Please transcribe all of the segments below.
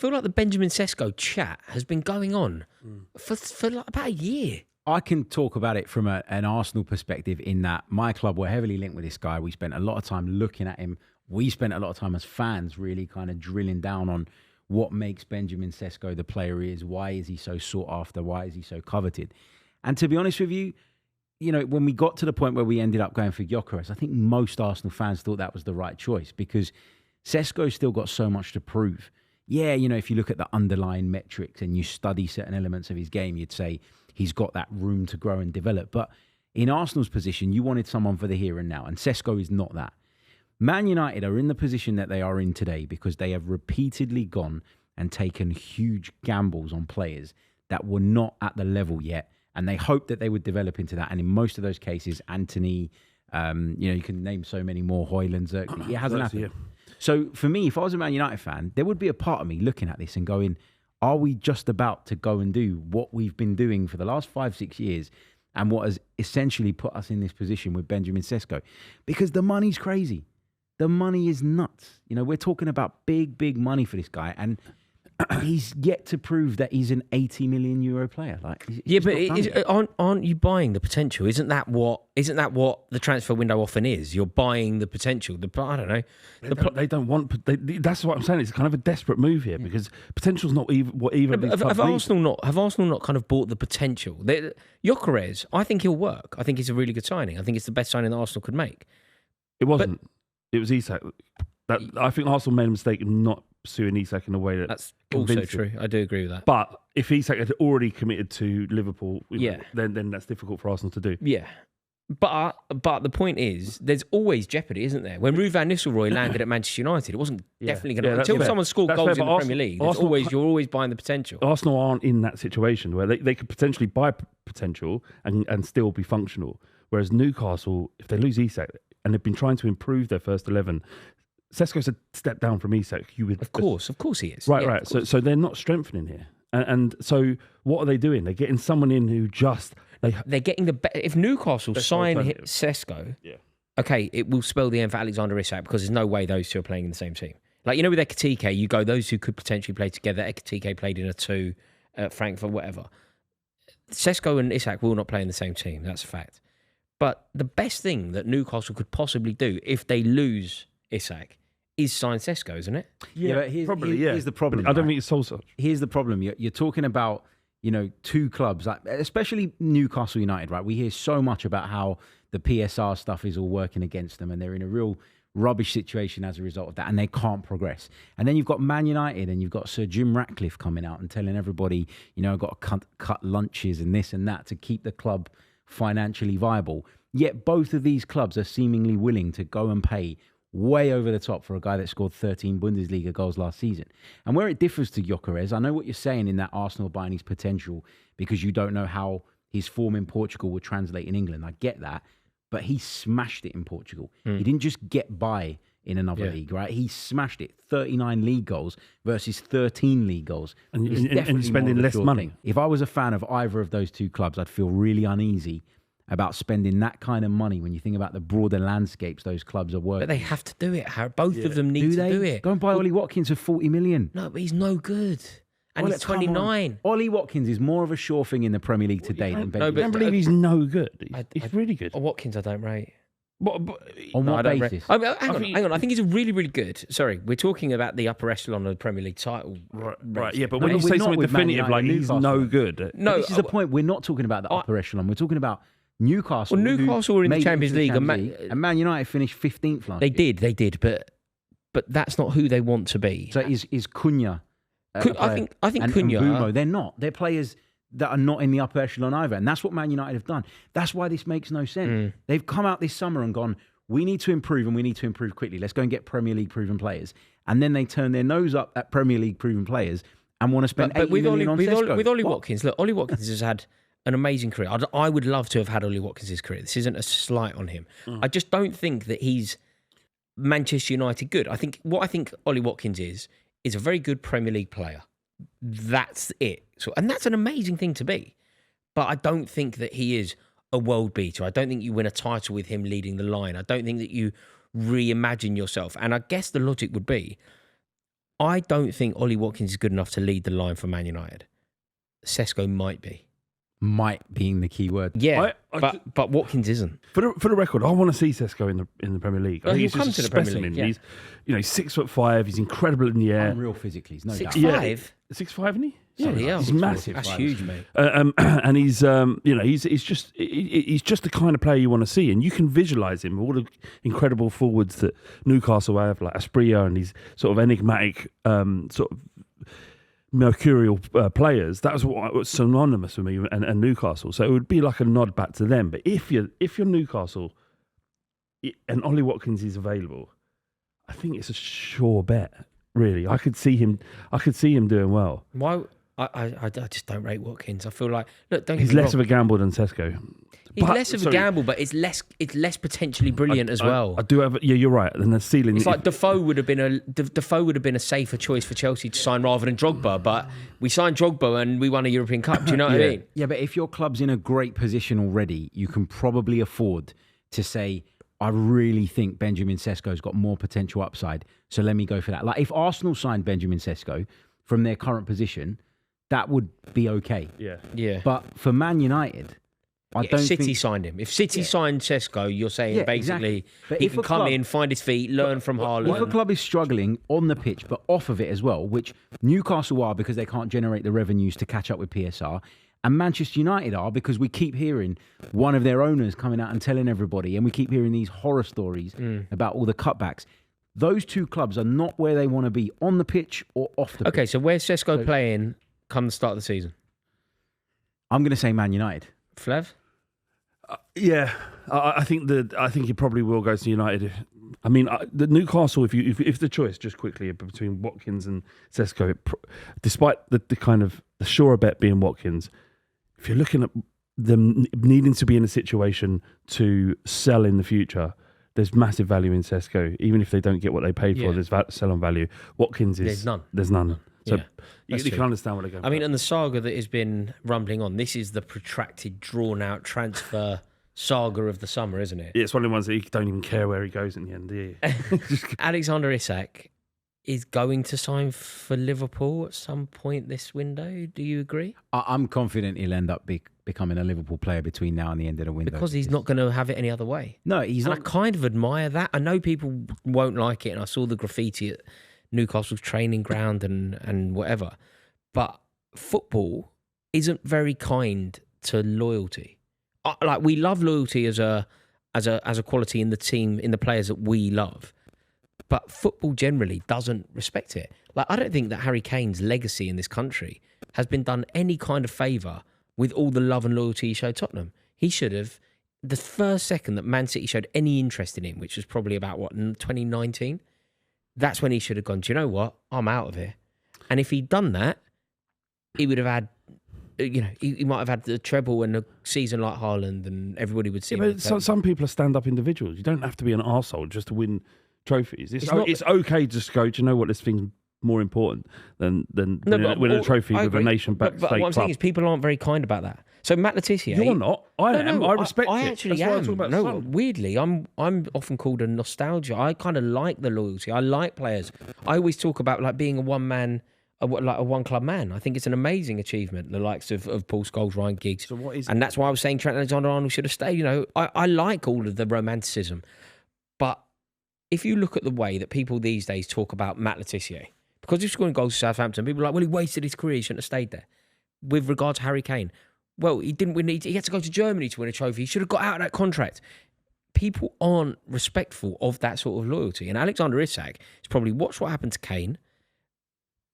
feel like the Benjamin Sesko chat has been going on for like about a year. I can talk about it from an Arsenal perspective in that my club were heavily linked with this guy. We spent a lot of time looking at him. We spent a lot of time as fans really kind of drilling down on what makes Benjamin Sesko the player he is. Why is he so sought after? Why is he so coveted? And to be honest with you, when we got to the point where we ended up going for Gyökeres, I think most Arsenal fans thought that was the right choice because Sesko's still got so much to prove. Yeah, if you look at the underlying metrics and you study certain elements of his game, you'd say he's got that room to grow and develop. But in Arsenal's position, you wanted someone for the here and now, and Sesko is not that. Man United are in the position that they are in today because they have repeatedly gone and taken huge gambles on players that were not at the level yet, and they hoped that they would develop into that. And in most of those cases, Anthony, you can name so many more, Højlund, Zirkzee, it hasn't happened. Yeah. So for me, if I was a Man United fan, there would be a part of me looking at this and going, are we just about to go and do what we've been doing for the last 5-6 years and what has essentially put us in this position with Benjamin Sesko? Because the money's crazy. The money is nuts. We're talking about big, big money for this guy. And he's yet to prove that he's an 80 million euro player. Aren't you buying the potential? Isn't that what the transfer window often is? You're buying the potential. I don't know. They don't want. That's what I'm saying. It's kind of a desperate move here because potential's not even what either of these clubs need. Have Arsenal not kind of bought the potential? Gyökeres, I think he'll work. I think he's a really good signing. I think it's the best signing that Arsenal could make. It wasn't. It was Isak. I think Arsenal made a mistake in not pursuing Isak in a way that's also true. I do agree with that. But if Isak had already committed to Liverpool, then that's difficult for Arsenal to do. Yeah. But the point is, there's always jeopardy, isn't there? When Ruud van Nistelrooy landed at Manchester United, it wasn't definitely going to... Until someone scored goals in the Premier League, you're always buying the potential. Arsenal aren't in that situation where they could potentially buy potential and still be functional. Whereas Newcastle, if they lose Isak, and they've been trying to improve their first 11... Sesko's a step down from Isak. Of course he is. Right. So they're not strengthening here. And so what are they doing? They're getting someone in who just... They're getting if Newcastle sign Sesko, okay, it will spell the end for Alexander Isak because there's no way those two are playing in the same team. Like, with Ekitike, you go, those who could potentially play together. Ekitike played in a 2 at Frankfurt, whatever. Sesko and Isak will not play in the same team. That's a fact. But the best thing that Newcastle could possibly do if they lose Isak is sign Sesko, isn't it? Yeah, here's the problem. I don't think it's so such. Here's the problem. You're talking about, two clubs, especially Newcastle United, right? We hear so much about how the PSR stuff is all working against them and they're in a real rubbish situation as a result of that and they can't progress. And then you've got Man United and you've got Sir Jim Ratcliffe coming out and telling everybody, I've got to cut lunches and this and that to keep the club financially viable. Yet both of these clubs are seemingly willing to go and pay way over the top for a guy that scored 13 Bundesliga goals last season. And where it differs to Gyökeres, I know what you're saying in that Arsenal buying his potential because you don't know how his form in Portugal would translate in England. I get that. But he smashed it in Portugal. He didn't just get by in another league, right? He smashed it. 39 league goals versus 13 league goals. And spending less money. Thing. If I was a fan of either of those two clubs, I'd feel really uneasy about spending that kind of money when you think about the broader landscapes those clubs are working. But they have to do it, Harry. Both of them need to do it. Go and buy Ollie Watkins for 40 million. No, but he's no good. And he's 29. Ollie Watkins is more of a sure thing in the Premier League today than Ben. I can't believe he's no good. He's really good. Watkins I don't rate. On what basis? Hang on. I think he's really, really good. Sorry, we're talking about the upper echelon of the Premier League title. Right. Yeah, but when you say something definitive like he's no good. No, this is the point. We're not talking about the upper echelon. We're talking about Newcastle. Well, Newcastle were in the Champions League. And Man United finished 15th last year. They did, but that's not who they want to be. So is Cunha... I think Cunha... And Mbeumo, they're not. They're players that are not in the upper echelon either. And that's what Man United have done. That's why this makes no sense. They've come out this summer and gone, we need to improve and we need to improve quickly. Let's go and get Premier League proven players. And then they turn their nose up at Premier League proven players and want to spend 80 million on Sesko. With Ollie Watkins, look, Ollie Watkins has had an amazing career. I would love to have had Ollie Watkins' career. This isn't a slight on him. I just don't think that he's Manchester United good. I think Ollie Watkins is a very good Premier League player. That's it. And that's an amazing thing to be. But I don't think that he is a world beater. I don't think you win a title with him leading the line. I don't think that you reimagine yourself. And I guess the logic would be, I don't think Ollie Watkins is good enough to lead the line for Man United. Sesko might be. Might being the key word. Yeah, but Watkins isn't. For the record, I want to see Sesko in the Premier League. I think he'll come to the Premier League. Yeah. He's 6'5". He's incredible in the air. Unreal physically. He's no doubt. 6'5". 6'5", isn't he? Yeah, he's massive. That's huge, mate. And he's just the kind of player you want to see, and you can visualize him. All the incredible forwards that Newcastle have, like Asprilla, and these sort of enigmatic, sort of mercurial players. That was what was synonymous with me and Newcastle. So it would be like a nod back to them. But if you're Newcastle and Ollie Watkins is available, I think it's a sure bet. Really, I could see him doing well. Why? I just don't rate Watkins. I feel like he's less of a gamble than Sesko. He's less of a gamble, but it's less potentially brilliant as well. I do have. Yeah, you're right. And the ceiling. It's like Defoe would have been a safer choice for Chelsea to sign rather than Drogba. But we signed Drogba and we won a European Cup. Do you know what I mean? Yeah, but if your club's in a great position already, you can probably afford to say, I really think Benjamin Sesko's got more potential upside, so let me go for that. Like if Arsenal signed Benjamin Sesko from their current position, that would be okay. Yeah. But for Man United, I don't City think... signed him. If City signed Sesko, you're saying basically he can come in, find his feet, learn from Haaland. If a club is struggling on the pitch, but off of it as well, which Newcastle are because they can't generate the revenues to catch up with PSR, and Manchester United are because we keep hearing one of their owners coming out and telling everybody, and we keep hearing these horror stories about all the cutbacks. Those two clubs are not where they want to be on the pitch or off the pitch. Okay, so where's Sesko playing come the start of the season? I'm going to say Man United. Flav? Yeah, I think he probably will go to United. I mean, the Newcastle. If the choice, just quickly, between Watkins and Sesko, despite the kind of the surer bet being Watkins, if you're looking at them needing to be in a situation to sell in the future, there's massive value in Sesko. Even if they don't get what they paid for, there's sell on value. Watkins is there's none. So you can understand what they're going. I mean, and the saga that has been rumbling on, this is the protracted, drawn-out transfer saga of the summer, isn't it? Yeah, it's one of the ones that you don't even care where he goes in the end, do you? Alexander Isak is going to sign for Liverpool at some point this window. Do you agree? I'm confident he'll end up becoming a Liverpool player between now and the end of the window. Because he's not going to have it any other way. No, he's not. I kind of admire that. I know people won't like it, and I saw the graffiti at Newcastle's training ground and whatever. But football isn't very kind to loyalty. Like we love loyalty as a quality in the team, in the players that we love. But football generally doesn't respect it. Like I don't think that Harry Kane's legacy in this country has been done any kind of favour with all the love and loyalty he showed Tottenham. He should have, the first second that Man City showed any interest in him, which was probably about 2019. That's when he should have gone, do you know what? I'm out of here. And if he'd done that, he would have had, he might have had the treble and a season like Haaland and everybody would see him. But some people are stand-up individuals. You don't have to be an arsehole just to win trophies. It's okay to just go, do you know what, this thing's more important than winning a trophy with a nation-backed state club. But what I'm saying is people aren't very kind about that. So Matt Letizia... You're not. I am. I respect it. I actually am. Weirdly, I'm often called a nostalgia. I kind of like the loyalty. I like players. I always talk about like being a one-man, like a one-club man. I think it's an amazing achievement, the likes of Paul Scholes, Ryan Giggs. So what is and that's why I was saying Trent Alexander-Arnold should have stayed. I like all of the romanticism. But if you look at the way that people these days talk about Matt Letizia, because he's scoring goals for Southampton, people are like, well, he wasted his career, he shouldn't have stayed there. With regard to Harry Kane, well, he didn't win. He had to go to Germany to win a trophy. He should have got out of that contract. People aren't respectful of that sort of loyalty. And Alexander Isak has probably watched what happened to Kane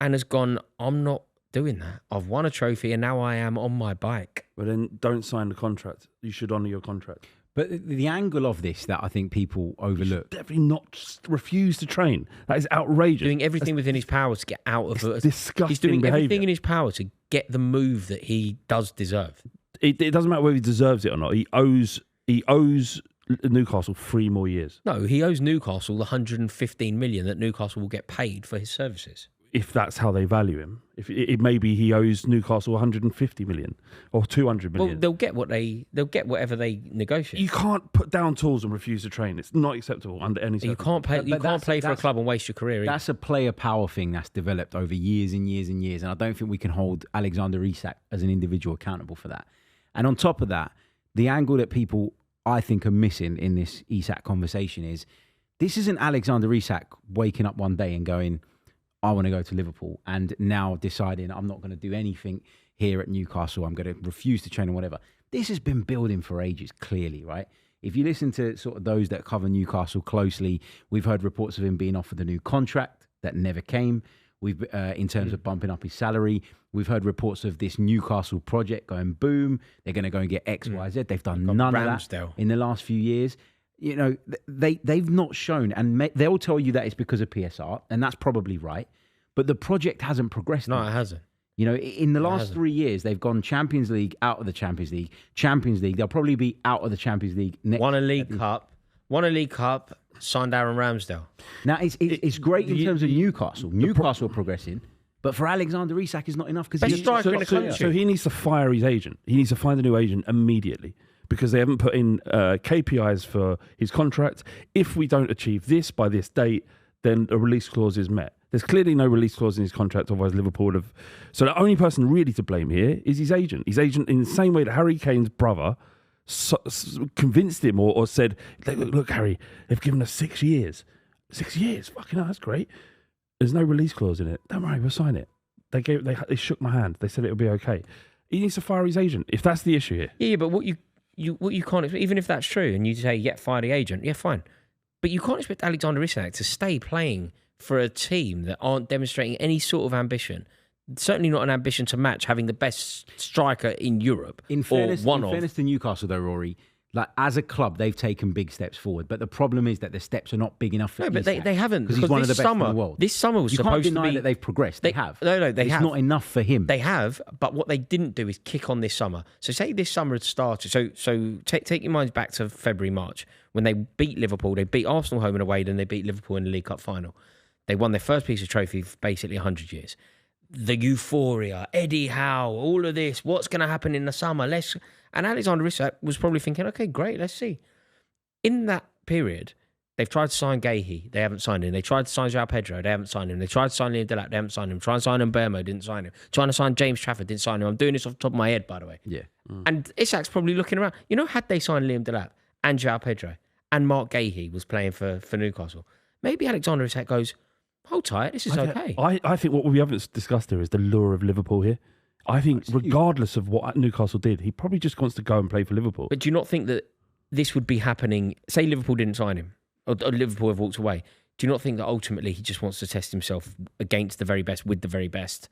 and has gone, I'm not doing that. I've won a trophy and now I am on my bike. Well, then don't sign the contract. You should honour your contract. But the angle of this that I think people overlook. Definitely not refuse to train. That is outrageous. Doing everything within his power to get out of it. Disgusting. He's doing behaviour. everything in his power to get the move that he does deserve. It doesn't matter whether he deserves it or not. He owes Newcastle 3 more years. No, he owes Newcastle the 115 million that Newcastle will get paid for his services. if that's how they value him. If it maybe he owes Newcastle 150 million or 200 million. Well, they'll get whatever they negotiate. You can't put down tools and refuse to train. It's not acceptable under any circumstances. You can't play for a club and waste your career. Either. That's a player power thing that's developed over years and years and years, and I don't think we can hold Alexander Isak as an individual accountable for that. And on top of that, the angle that people I think are missing in this Isak conversation is this isn't Alexander Isak waking up one day and going, I want to go to Liverpool, and now deciding I'm not going to do anything here at Newcastle. I'm going to refuse to train or whatever. This has been building for ages, clearly, right? If you listen to sort of those that cover Newcastle closely, we've heard reports of him being offered a new contract that never came. We've, in terms of bumping up his salary, we've heard reports of this Newcastle project going boom. They're going to go and get X, Y, Z. They've done none of that in the last few years. You know, they've not shown, and they'll tell you that it's because of PSR, and that's probably right. But the project hasn't progressed. No, it hasn't. You know, in the last 3 years, they've gone Champions League, out of the Champions League, Champions League. They'll probably be out of the Champions League next. Won a League Cup, signed Aaron Ramsdale. Now, it's great in terms of Newcastle. Newcastle are progressing. But for Alexander Isak, it's not enough because he's striker in the country. So he needs to fire his agent. He needs to find a new agent immediately because they haven't put in KPIs for his contract. If we don't achieve this by this date, then a release clause is met. There's clearly no release clause in his contract, otherwise Liverpool would have. So the only person really to blame here is his agent. His agent, in the same way that Harry Kane's brother convinced him or said, look, Harry, they've given us 6 years. 6 years? Fucking hell, that's great. There's no release clause in it. Don't worry, we'll sign it. They shook my hand. They said it'll be okay. He needs to fire his agent, if that's the issue here. Yeah, but what you can't, even if that's true, and you say, yeah, fire the agent, yeah, fine. But you can't expect Alexander Isak to stay playing for a team that aren't demonstrating any sort of ambition. Certainly not an ambition to match having the best striker in Europe. In fairness to Newcastle, though, Rory, like as a club, they've taken big steps forward. But the problem is that the steps are not big enough for Isak. But they haven't. Because he's one of the best in the world. This summer was supposed to be... You can't deny that they've progressed. They have. No, they have. It's not enough for him. They have, but what they didn't do is kick on this summer. So say this summer had started. So take your minds back to February, March, when they beat Liverpool. They beat Arsenal home and away, then they beat Liverpool in the League Cup final. They won their first piece of trophy for basically 100 years. The euphoria, Eddie Howe, all of this, what's going to happen in the summer? And Alexander Isak was probably thinking, okay, great, let's see. In that period, they've tried to sign Gahey, they haven't signed him. They tried to sign João Pedro, they haven't signed him. They tried to sign Liam Delap, they haven't signed him. Trying to sign Mbermo, didn't sign him. Trying to sign James Trafford, didn't sign him. I'm doing this off the top of my head, by the way. Yeah. And Isak's probably looking around. You know, had they signed Liam Delap and João Pedro and Mark Gahey was playing for Newcastle, maybe Alexander Isak goes, hold tight, this is okay. I think what we haven't discussed here is the lure of Liverpool here. I think regardless of what Newcastle did, he probably just wants to go and play for Liverpool. But do you not think that this would be happening? Say Liverpool didn't sign him, or Liverpool have walked away. Do you not think that ultimately he just wants to test himself against the very best, with the very best,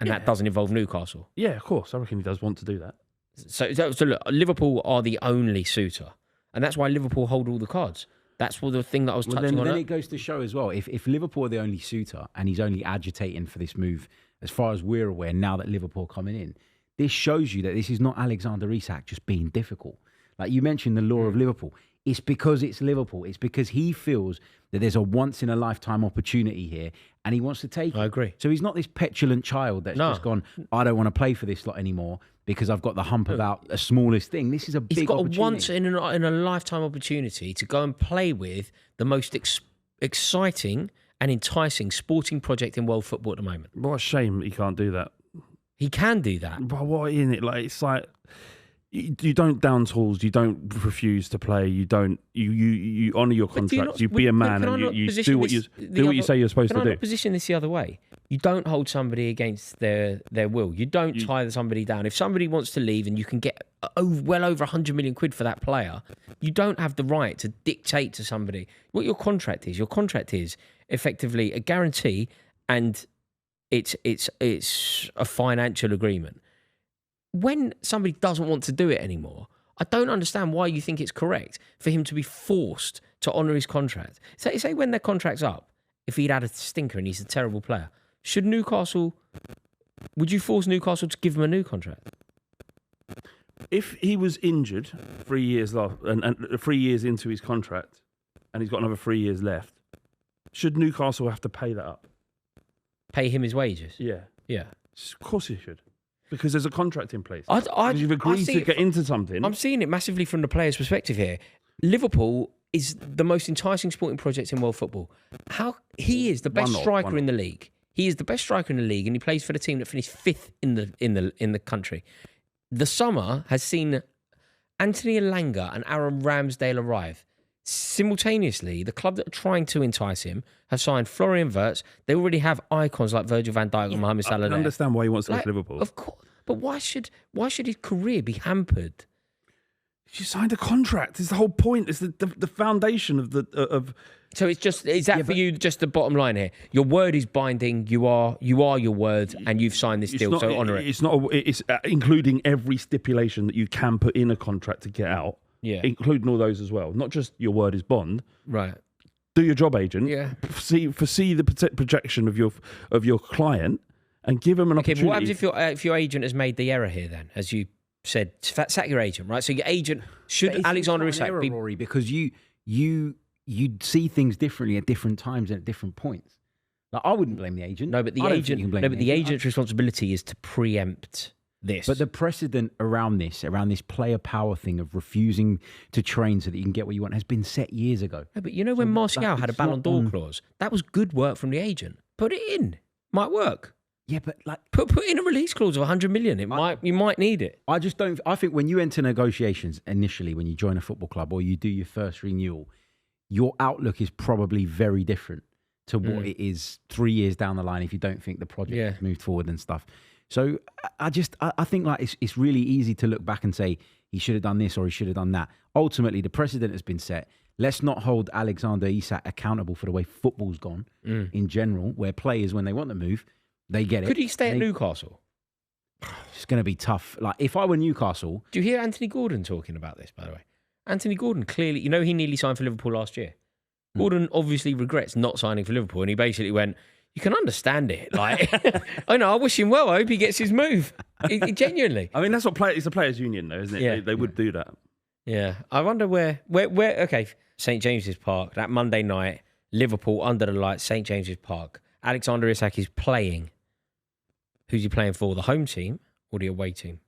and that doesn't involve Newcastle? Yeah, of course. I reckon he does want to do that. So look, Liverpool are the only suitor, and that's why Liverpool hold all the cards. That's the thing that I was touching on. Then it goes to show as well, if Liverpool are the only suitor and he's only agitating for this move, as far as we're aware, now that Liverpool are coming in, this shows you that this is not Alexander Isak just being difficult. Like you mentioned the lure of Liverpool. It's because it's Liverpool. It's because he feels that there's a once-in-a-lifetime opportunity here and he wants to take it. I agree. So he's not this petulant child that's just gone, I don't want to play for this lot anymore because I've got the hump about a smallest thing. This is a big opportunity. He's got a once-in-a-lifetime opportunity to go and play with the most exciting and enticing sporting project in world football at the moment. What a shame he can't do that. He can do that. But what in it? Like it's like you don't down tools. You don't refuse to play. You don't. You honour your contract. You be a man and you do what you say you're supposed to do. Can I not position this the other way? You don't hold somebody against their will. You don't tie somebody down. If somebody wants to leave and you can get well over 100 million quid for that player, you don't have the right to dictate to somebody what your contract is. Your contract is effectively a guarantee, and it's a financial agreement. When somebody doesn't want to do it anymore, I don't understand why you think it's correct for him to be forced to honour his contract. Say when their contract's up, if he'd had a stinker and he's a terrible player, would you force Newcastle to give him a new contract? If he was injured 3 years left and 3 years into his contract and he's got another 3 years left, should Newcastle have to pay that up? Pay him his wages. Yeah. Yeah. Of course you should. Because there's a contract in place. Because you've agreed to get into something. I'm seeing it massively from the player's perspective here. Liverpool is the most enticing sporting project in world football. He is the best striker in the league. He is the best striker in the league, and he plays for the team that finished 5th in the country. The summer has seen Anthony Elanga and Aaron Ramsdale arrive. Simultaneously, the club that are trying to entice him have signed Florian Wirtz. They already have icons like Virgil van Dijk and Mohamed Salah. I understand why he wants to go to Liverpool. Of course, but why should his career be hampered? You signed a contract. It's the whole point. It's the foundation of. So it's that for you? Just the bottom line here. Your word is binding. You are your word, and you've signed this deal. So honour it. It's including every stipulation that you can put in a contract to get out. Yeah, including all those as well. Not just your word is bond. Right. Do your job, agent. Yeah. Foresee the projection of your client, and give them an opportunity. What happens if your agent has made the error here? Then, as you said, sack your agent, right? So your agent should Alexander Isak be Rory, because you see things differently at different times and at different points. Like, I wouldn't blame the agent. No, but the agent's responsibility is to preempt this. But the precedent around this player power thing of refusing to train so that you can get what you want has been set years ago. No, but when Martial had a Ballon d'Or clause, that was good work from the agent. Put it in. Might work. Yeah, but like put in a release clause of 100 million. You might need it. I just don't. I think when you enter negotiations initially, when you join a football club or you do your first renewal, your outlook is probably very different to what it is 3 years down the line if you don't think the project has moved forward and stuff. So I think like it's really easy to look back and say he should have done this or he should have done that. Ultimately, the precedent has been set. Let's not hold Alexander Isak accountable for the way football's gone in general, where players, when they want to move, they get it. Could he stay at Newcastle? It's going to be tough. Like, if I were Newcastle... Do you hear Anthony Gordon talking about this, by the way? Anthony Gordon clearly... he nearly signed for Liverpool last year. Gordon obviously regrets not signing for Liverpool, and he basically went, you can understand it. Like, I know, I wish him well. I hope he gets his move. Genuinely. I mean, that's what it's a players' union, though, isn't it? Yeah. They would do that. Yeah. I wonder where... Okay, St. James's Park, that Monday night, Liverpool under the lights, St. James's Park. Alexander Isak is playing. Who's he playing for? The home team or the away team?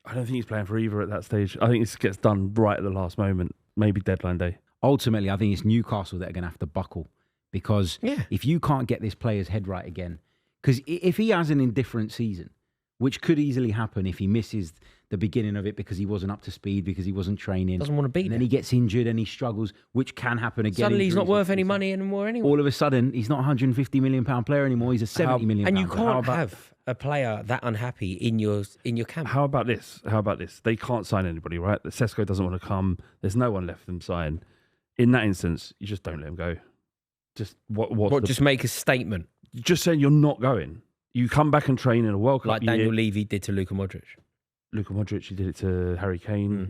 I don't think he's playing for either at that stage. I think this gets done right at the last moment, maybe deadline day. Ultimately, I think it's Newcastle that are going to have to buckle because if you can't get this player's head right again, because if he has an indifferent season, which could easily happen if he misses the beginning of it because he wasn't up to speed, because he wasn't training. Doesn't want to be and there. then he gets injured and he struggles, which can happen again. Suddenly he's not worth any money anymore anyway. All of a sudden, he's not a £150 million player anymore. He's a £70 million. And you can't have a player that unhappy in your camp. How about this? They can't sign anybody, right? The Sesko doesn't want to come. There's no one left for them to sign. In that instance, you just don't let him go. Just just make a statement. Just saying you're not going. You come back and train in a World Cup like Daniel Levy did to Luka Modric. Luka Modric, he did it to Harry Kane.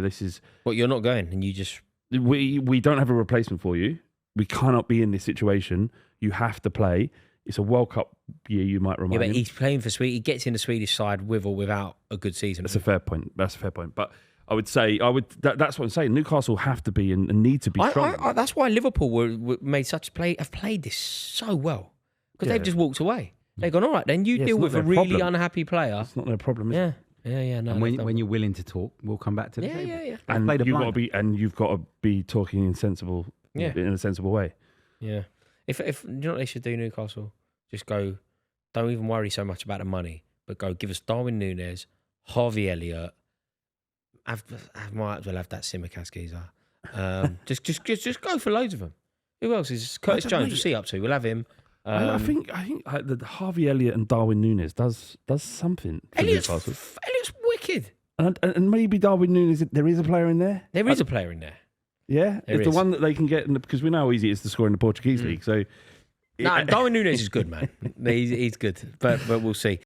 This is... But you're not going, and you just... We don't have a replacement for you. We cannot be in this situation. You have to play. It's a World Cup year, you might remind him. But he's playing for Sweden. He gets in the Swedish side with or without a good season. That's a fair point. But I would say, that's what I'm saying. Newcastle have to be and need to be strong. That's why Liverpool were made have played this so well. Because they've just walked away. They've gone, all right, then you deal with a really unhappy player. It's not their problem, is it? Yeah. No, and when you're willing to talk, we'll come back to the table. Yeah. And you've got to be talking in a sensible way. Yeah. If you know what they should do, Newcastle? Just go. Don't even worry so much about the money, but go give us Darwin Núñez, Harvey Elliott. I might as well have that Symeou geezer. Just go for loads of them. Who else is Curtis Jones? What's he up to? We'll have him. I think the Harvey Elliott and Darwin Núñez does something for Newcastle. Elliott's wicked. And maybe Darwin Núñez, there is a player in there? There is a player in there. Yeah? It's the one that they can get, because we know how easy it is to score in the Portuguese league. So, Darwin Núñez is good, man. He's good, but we'll see.